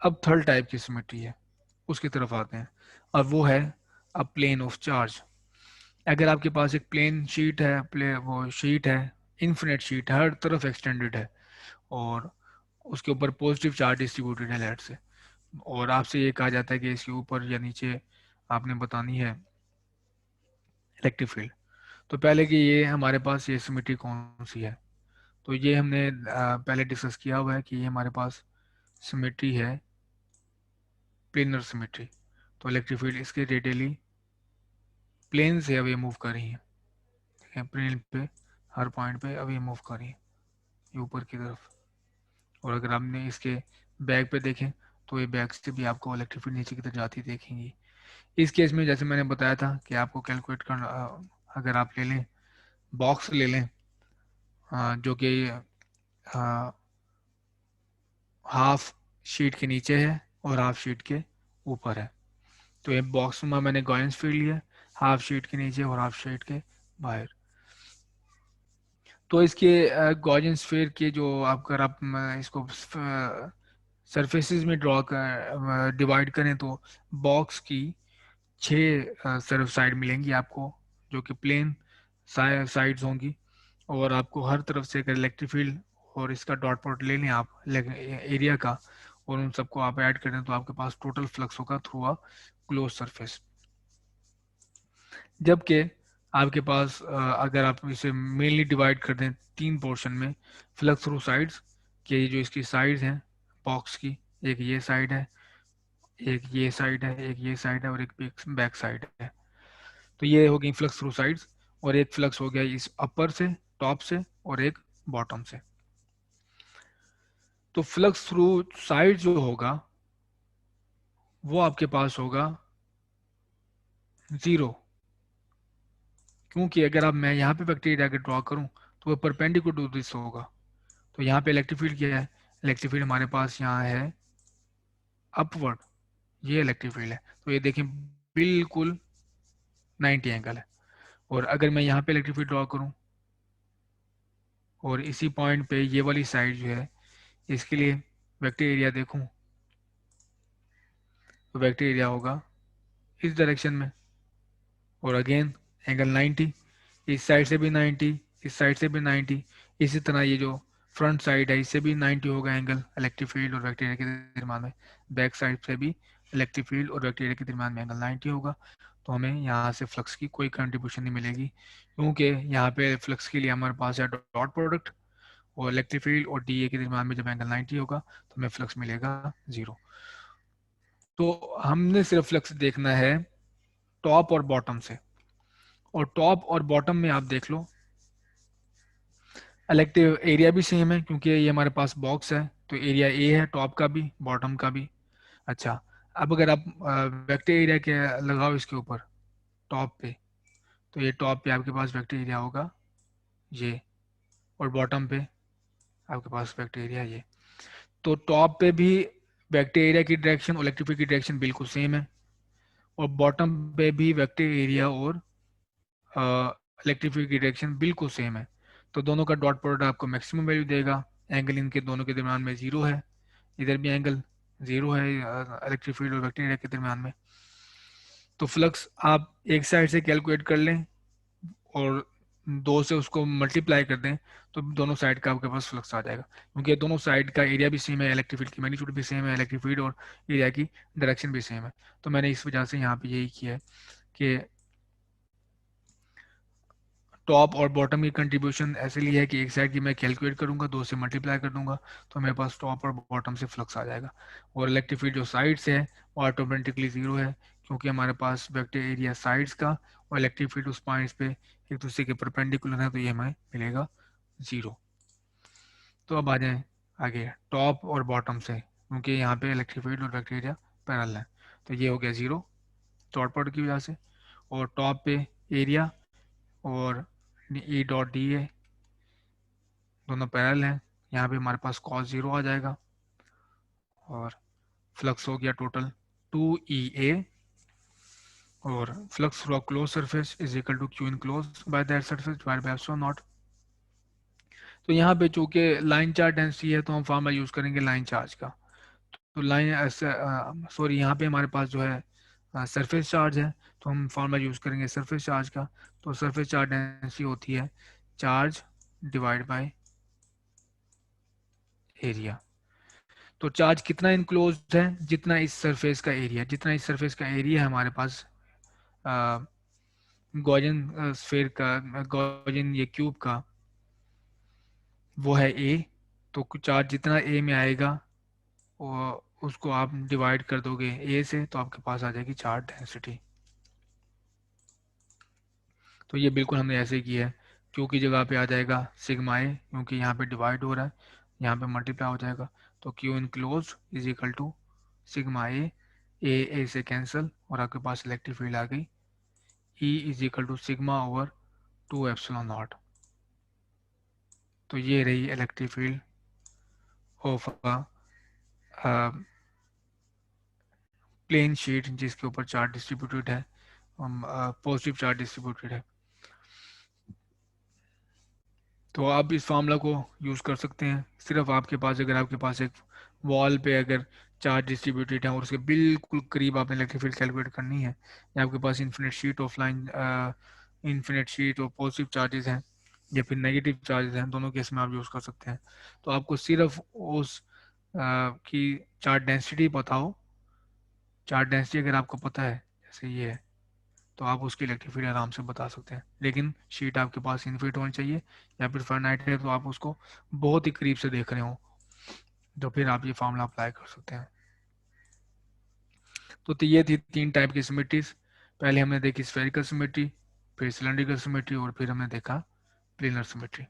अब third type की symmetry है, उसकी तरफ आते हैं, और वो है अ प्लेन ऑफ चार्ज। अगर आपके पास एक प्लेन शीट है, वो शीट है, इन्फिनिट शीट हर तरफ एक्सटेंडेड है, और उसके ऊपर पॉजिटिव चार्ज डिस्ट्रीब्यूटेड है लेट से, और आपसे ये कहा जाता है कि इसके ऊपर या नीचे आपने बतानी है इलेक्ट्रिक फील्ड। तो पहले कि ये हमारे पास ये सिमेट्री कौन सी है, तो ये हमने पहले डिस्कस किया हुआ है कि ये हमारे पास सिमेट्री है प्लेनर सिमेट्री। तो इलेक्ट्रिक फील्ड इसके रेडियली प्लेन से अब ये मूव कर रही है, ठीक है, प्लेन पे हर पॉइंट पे अब ये मूव कर रही है ये ऊपर की तरफ। और अगर आपने इसके बैक पे देखें तो ये बैक से भी आपको इलेक्ट्रिक फील्ड नीचे की तरफ जाती देखेंगी। इस केस में जैसे मैंने बताया था कि आपको कैलकुलेट करना, अगर आप ले लें बॉक्स ले लें जो कि हाफ शीट के नीचे है और हाफ शीट के ऊपर है, तो ये बॉक्स में मैंने गॉयंस फील्ड लिया हाफ शीट के नीचे और हाफ शीट के बाहर। तो इसके गॉर्जियन स्फीयर के जो आप अगर आप इसको सरफेसेस में ड्रॉ कर डिवाइड करें तो बॉक्स की 6 सरफ साइड मिलेंगी आपको, जो कि प्लेन साइड्स होंगी, और आपको हर तरफ से अगर इलेक्ट्रिक फील्ड और इसका डॉट प्रोडक्ट ले लें आप एरिया का, और उन सबको आप ऐड करें तो आपके पास टोटल फ्लक्स होगा थ्रू अ क्लोज सरफेस। जबकि आपके पास अगर आप इसे मेनली डिवाइड कर दें 3 पोर्शन में, फ्लक्स थ्रू साइड्स के जो इसकी साइड्स हैं बॉक्स की, एक ये साइड है, एक ये साइड है, एक ये साइड है, और एक बैक साइड है। तो ये हो गई फ्लक्स थ्रू साइड्स, और एक फ्लक्स हो गया इस अपर से, टॉप से, और एक बॉटम से। तो फ्लक्स थ्रू साइड जो होगा वो आपके पास होगा जीरो, क्योंकि अगर आप मैं यहाँ पे वेक्टर एरिया के ड्रॉ करूँ तो वो परपेंडिकुलर टू दिस होगा। तो यहाँ पे इलेक्ट्रिक फील्ड क्या है, इलेक्ट्रिक फील्ड हमारे पास यहाँ है अपवर्ड, ये इलेक्ट्रिक फील्ड है, तो ये देखें बिल्कुल 90 एंगल है। और अगर मैं यहाँ पे इलेक्ट्रिक फील्ड ड्रॉ करूँ और इसी पॉइंट पे ये वाली साइड जो है इसके लिए वेक्टर एरिया देखूँ, तो वेक्टर एरिया होगा इस डायरेक्शन में, और अगेन एंगल 90, इस साइड से भी 90, इस साइड से भी 90, इसी तरह ये जो फ्रंट साइड है इससे भी 90 होगा एंगल इलेक्ट्रिक फील्ड और वेक्टर एरिया के दरम्यान में, बैक साइड से भी इलेक्ट्रिक फील्ड और वेक्टर एरिया के दरम्यान में एंगल 90 होगा। तो हमें यहाँ से फ्लक्स की कोई कंट्रीब्यूशन नहीं मिलेगी, क्योंकि यहाँ पे फ्लक्स के लिए हमारे पास है डॉट प्रोडक्ट, और इलेक्ट्रिक फील्ड और डी ए के दरम्यान में जब एंगल 90 होगा तो हमें फ्लक्स मिलेगा जीरो। तो हमने सिर्फ फ्लक्स देखना है टॉप और बॉटम से, और टॉप और बॉटम में आप देख लो इलेक्टिव एरिया भी सेम है, क्योंकि ये हमारे पास बॉक्स है, तो एरिया ए है टॉप का भी बॉटम का भी। अच्छा, अब अगर आप वेक्टर एरिया के लगाओ इसके ऊपर टॉप पे, तो ये टॉप पे आपके पास वेक्टर एरिया होगा ये, और बॉटम पे आपके पास वेक्टर एरिया ये। तो टॉप पे भी वेक्टर एरिया की डायरेक्शन और इलेक्ट्रिक फील्ड की डायरेक्शन बिल्कुल सेम है, और बॉटम पे भी वेक्टर एरिया और इलेक्ट्रिक फील्ड की डायरेक्शन बिल्कुल सेम है। तो दोनों का डॉट प्रोडक्ट आपको मैक्सिमम वैल्यू देगा। एंगल इनके दोनों के दरम्यान में जीरो है, इधर भी एंगल जीरो है इलेक्ट्रिक फील्ड और वेक्टर एरिया के दरम्यान में। तो फ्लक्स आप एक साइड से कैलकुलेट कर लें और 2 से उसको मल्टीप्लाई कर दें, तो दोनों साइड का आपके पास फ्लक्स आ जाएगा, क्योंकि दोनों साइड का एरिया भी सेम है, इलेक्ट्रिक फील्ड की मैग्नीट्यूड भी सेम है, इलेक्ट्रिक फील्ड और एरिया की डायरेक्शन भी सेम है। तो मैंने इस वजह से यहाँ पे यही किया है कि टॉप और बॉटम की कंट्रीब्यूशन ऐसे लिए है कि एक साइड की मैं कैलकुलेट करूंगा 2 से मल्टीप्लाई कर दूंगा, तो मेरे पास टॉप और बॉटम से फ्लक्स आ जाएगा। और इलेक्ट्रिक फील्ड जो साइड से है वो ऑटोमेटिकली जीरो है, क्योंकि हमारे पास वेक्टर एरिया साइड्स का और इलेक्ट्रिक फील्ड उस पॉइंट्स पे एक दूसरे के परपेंडिकुलर है, तो ये हमें मिलेगा जीरो। तो अब आ जाए आगे टॉप और बॉटम से, क्योंकि यहाँ पे इलेक्ट्रिक फील्ड और वेक्टर एरिया पैरेलल है, तो ये हो गया जीरो डॉट प्रोडक्ट की वजह से। और टॉप पे एरिया और ई डॉट डी ए दोनों पैरेलल हैं, यहाँ पे हमारे पास कॉस जीरो आ जाएगा, और फ्लक्स हो गया टोटल 2 EA, और flux through a close surface is equal to q in close by that surface divide by epsilon naught. तो यहाँ पे चूंकि लाइन चार्ज डेंसिटी है तो हम फार्मूला यूज करेंगे लाइन चार्ज का। तो लाइन सॉरी, यहाँ पे हमारे पास जो है सरफेस चार्ज है, तो हम फॉर्मूला यूज़ करेंगे सरफेस चार्ज का। तो सरफेस चार्ज डेंसिटी होती है चार्ज डिवाइड बाय एरिया। तो चार्ज कितना इनक्लोज है, जितना इस सरफेस का एरिया, जितना इस सरफेस का एरिया है हमारे पास गॉर्जन स्फीयर का, गॉर्जन ये क्यूब का, वो है ए। तो चार्ज जितना ए में आएगा वो उसको आप डिवाइड कर दोगे ए से, तो आपके पास आ जाएगी चार्ज डेंसिटी। तो ये बिल्कुल हमने ऐसे किया है, क्यू की जगह पे आ जाएगा सिग्मा ए, क्योंकि यहाँ पे डिवाइड हो रहा है, यहाँ पे मल्टीप्लाई हो जाएगा। तो Q enclosed is equal to sigma A से कैंसिल, और आपके पास इलेक्ट्रिक फील्ड आ गई E is equal to sigma over 2 epsilon naught. तो ये रही electric field of plane sheet जिसके ऊपर चार्ज डिस्ट्रीब्यूटेड है, पॉजिटिव चार्ज डिस्ट्रीब्यूटेड है। तो आप इस फार्मूला को यूज़ कर सकते हैं। सिर्फ आपके पास, अगर आपके पास एक वॉल पे अगर चार्ज डिस्ट्रीब्यूटेड है और उसके बिल्कुल करीब आपने इलेक्ट्रिक फील्ड कैलकुलेट करनी है, या आपके पास infinite sheet of line, infinite sheet और पॉजिटिव चार्जेस हैं या फिर नेगेटिव चार्जेस हैं, दोनों केस में आप यूज़ कर सकते हैं। तो आपको सिर्फ उस की चार्ज डेंसिटी पता हो, चार्ज डेंसिटी अगर आपको पता है जैसे ये है, तो आप उसकी इलेक्ट्रिक फील्ड आराम से बता सकते हैं। लेकिन शीट आपके पास इन्फिनिट होनी चाहिए, या फिर फाइनाइट है तो आप उसको बहुत ही करीब से देख रहे हो, तो फिर आप ये फार्मूला अप्लाई कर सकते हैं। तो ये थी 3 टाइप की सिमेट्रीज। पहले हमने देखी स्फेरिकल सिमेट्री, फिर सिलेंड्रिकल सिमेट्री, और फिर हमने देखा प्लेनर सिमेट्री।